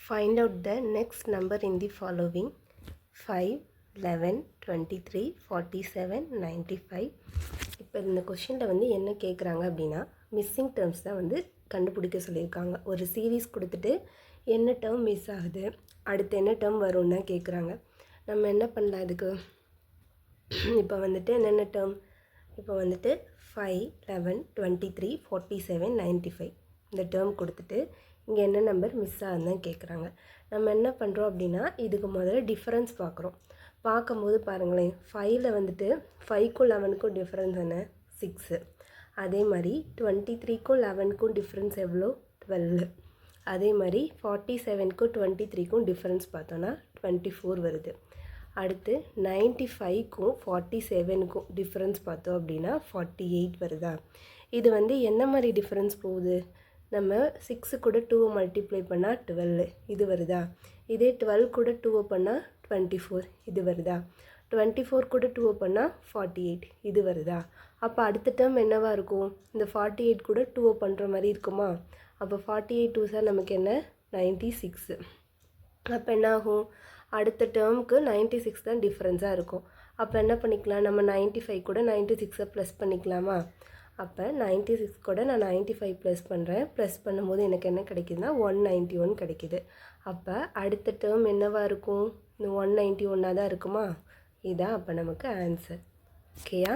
Find out the next number in the following: 5, 11, 23, 47, 95. இப்போ இந்த கொஷினில் வந்து என்ன கேட்குறாங்க அப்படின்னா, மிஸ்ஸிங் டேர்ம்ஸ் தான் வந்து கண்டுபிடிக்க சொல்லியிருக்காங்க. ஒரு சீரீஸ் கொடுத்துட்டு என்ன டேர்ம் மிஸ் ஆகுது, அடுத்து என்ன டேர்ம் வரும்னு தான் கேட்குறாங்க. நம்ம என்ன பண்ணலாம் இதுக்கு? இப்போ வந்துட்டு என்னென்ன டேர்ம்? இப்போ வந்துட்டு 5, 11, 23, 47, 95 இந்த டேர்ம் கொடுத்துட்டு இங்கே என்ன நம்பர் மிஸ் ஆகுதுன்னு கேட்குறாங்க. நம்ம என்ன பண்ணுறோம் அப்படின்னா, இதுக்கு முதல்ல டிஃப்ரென்ஸ் பார்க்குறோம். பார்க்கும்போது பாருங்களேன், 5ல் வந்துட்டு 5க்கும் 11க்கும் டிஃப்ரென்ஸ் என்ன? 6. அதே மாதிரி 23க்கும் 11க்கும் டிஃப்ரென்ஸ் எவ்வளோ? 12. அதே மாதிரி 47க்கும் 23க்கும் டிஃப்ரென்ஸ் பார்த்தோன்னா 24 வருது. அடுத்து 95க்கும் 47க்கும் டிஃப்ரென்ஸ் பார்த்தோம் அப்படின்னா 48 வருதா? இது வந்து என்ன மாதிரி டிஃப்ரென்ஸ் போகுது? நம்ம 6 கூட 2 மல்டிப்ளை பண்ணால் 12 இது வருதா? இதே 12 கூட 2 பண்ணால் 24 இது வருதா? 24 கூட 2 பண்ணால் 48 இது வருதா? அப்போ அடுத்த டேர்ம் என்னவாக இருக்கும்? இந்த 48 கூட 2 பண்ணுற மாதிரி இருக்குமா? அப்போ 48 2 சார் நமக்கு என்ன? 96. அப்போ என்ன ஆகும்? அடுத்த டேர்முக்கு 96 தான் டிஃப்ரென்ஸாக இருக்கும். அப்போ என்ன பண்ணிக்கலாம்? நம்ம 95 கூட 96 ப்ளஸ் பண்ணிக்கலாமா? அப்போ 96 கூட நான் 95 ப்ளஸ் பண்ணுறேன். ப்ளஸ் பண்ணும்போது எனக்கு என்ன கிடைக்குதுன்னா 191 கிடைக்குது. அப்போ அடுத்த டேர்ம் என்னவாக இருக்கும்? இந்த 191 தான் இருக்குமா? இதான் அப்போ நமக்கு ஆன்சர். ஓகேயா?